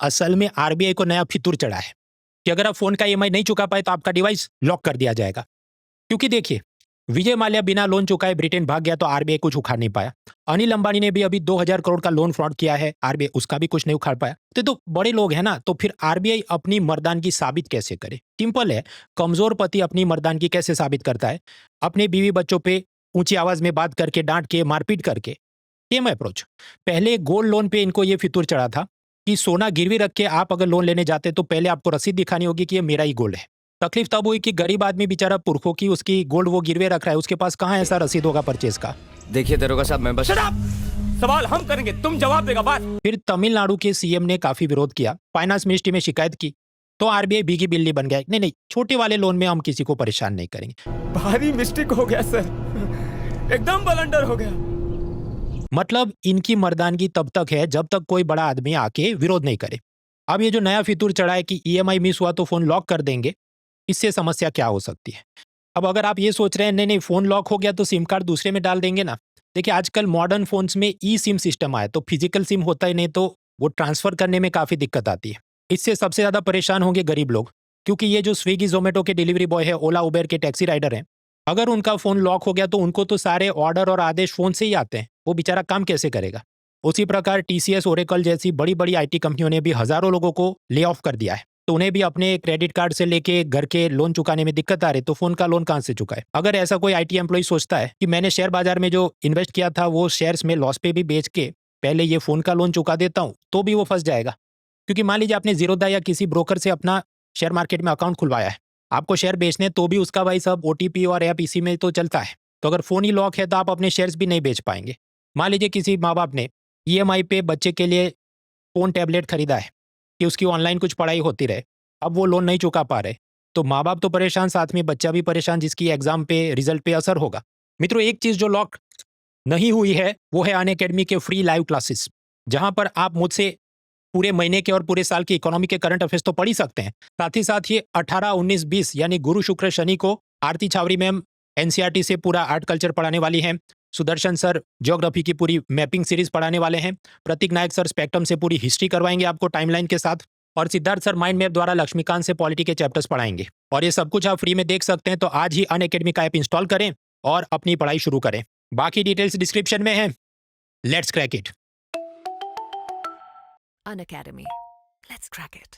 असल में आरबीआई को नया फितूर चढ़ा है कि अगर आप फोन का ईएमआई नहीं चुका पाए तो आपका डिवाइस लॉक कर दिया जाएगा। क्योंकि देखिए, विजय माल्या बिना लोन चुकाए ब्रिटेन भाग गया तो आरबीआई कुछ उखाड़ नहीं पाया। अनिल अंबानी ने भी अभी 2000 करोड़ का लोन फ्रॉड किया है, आरबीआई उसका भी कुछ नहीं उखाड़ पाया। तो बड़े लोग हैं ना, तो फिर आरबीआई अपनी मर्दानगी साबित कैसे करे? सिंपल है, कमजोर पति अपनी मर्दानगी कैसे साबित करता है? अपने बीवी बच्चों पे ऊंची आवाज में बात करके, डांट के, मारपीट करके। Same approach. पहले गोल्ड लोन पे इनको ये फितूर चढ़ा था कि सोना गिरवी रख के आप अगर लोन लेने जाते तो पहले आपको रसीद दिखानी होगी कि ये मेरा ही गोल्ड है। तकलीफ तब हुई कि गरीब आदमी बेचारा पुरखों की उसकी गोल्ड वो गिरवे रख रहा है, उसके पास कहाँ ऐसा रसीद होगा परचेज का। देखिए दरोगा साहब, मैं बस सवाल हम करेंगे, तुम जवाब देगा बात। फिर तमिलनाडु के सीएम ने काफी विरोध किया, फाइनेंस मिनिस्ट्री में शिकायत की, तो आरबीआई भीगी बिल्ली बन गया। नहीं, छोटे वाले लोन में हम किसी को परेशान नहीं करेंगे। भारी मिस्टेक हो गया सर, एकदम ब्लंडर हो गया। मतलब इनकी मर्दानगी तब तक है जब तक कोई बड़ा आदमी आके विरोध नहीं करे। अब ये जो नया फितूर चढ़ा है कि ईएमआई मिस हुआ तो फोन लॉक कर देंगे, इससे समस्या क्या हो सकती है? अब अगर आप ये सोच रहे हैं नहीं फोन लॉक हो गया तो सिम कार्ड दूसरे में डाल देंगे ना, देखिए आजकल मॉडर्न फोन्स में ई सिम सिस्टम आया, तो फिजिकल सिम होता ही नहीं, तो वो ट्रांसफर करने में काफी दिक्कत आती है। इससे सबसे ज्यादा परेशान होंगे गरीब लोग, क्योंकि ये जो स्विगी जोमेटो के डिलीवरी बॉय है, ओला उबेर के टैक्सी राइडर हैं, अगर उनका फोन लॉक हो गया तो उनको तो सारे ऑर्डर और आदेश फोन से ही आते हैं, वो बेचारा काम कैसे करेगा? उसी प्रकार टीसीएस, ओरेकल जैसी बड़ी बड़ी आईटी कंपनियों ने भी हजारों लोगों को ले ऑफ कर दिया है, तो उन्हें भी अपने क्रेडिट कार्ड से लेके घर के लोन चुकाने में दिक्कत आ रही, तो फोन का लोन कहां से चुकाए? अगर ऐसा कोई आईटी एम्प्लॉय सोचता है कि मैंने शेयर बाजार में जो इन्वेस्ट किया था वो शेयर्स में लॉस पे भी बेच के पहले ये फोन का लोन चुका देता हूं, तो भी वो फंस जाएगा। क्योंकि मान लीजिए आपने जीरोधा या किसी ब्रोकर से अपना शेयर मार्केट में अकाउंट खुलवाया है, आपको शेयर बेचने, तो भी उसका भाई सब ओटीपी और ऐप इसी में तो चलता है, तो अगर फोन ही लॉक है तो आप अपने शेयर्स भी नहीं बेच पाएंगे। मान लीजिए किसी माँ बाप ने ईएमआई पे बच्चे के लिए फोन टैबलेट खरीदा है कि उसकी ऑनलाइन कुछ पढ़ाई होती रहे, अब वो लोन नहीं चुका पा रहे, तो माँ बाप तो परेशान, साथ में बच्चा भी परेशान, जिसकी एग्जाम पे, रिजल्ट पे असर होगा। मित्रों, एक चीज जो लॉक नहीं हुई है वो है अनअकैडमी के फ्री लाइव क्लासेस, जहां पर आप मुझसे पूरे महीने के और पूरे साल के इकोनॉमी के करंट अफेयर्स तो पढ़ ही सकते हैं, साथ ही साथ ये 18, 19, 20 यानी गुरु शुक्र शनि को आरती छावरी मैम एनसीईआरटी से पूरा आर्ट कल्चर पढ़ाने वाली हैं, सुदर्शन सर ज्योग्राफी की पूरी मैपिंग सीरीज पढ़ाने वाले हैं, प्रतीक नायक सर स्पेक्ट्रम से पूरी हिस्ट्री करवाएंगे आपको टाइमलाइन के साथ, और सिद्धार्थ सर माइंड मैप द्वारा लक्ष्मीकांत से पॉलिटी के चैप्टर्स पढ़ाएंगे। और ये सब कुछ आप फ्री में देख सकते हैं, तो आज ही अनअकैडमी का ऐप इंस्टॉल करें और अपनी पढ़ाई शुरू करें। बाकी डिटेल्स डिस्क्रिप्शन में है। Let's crack it. Unacademy. Let's crack it.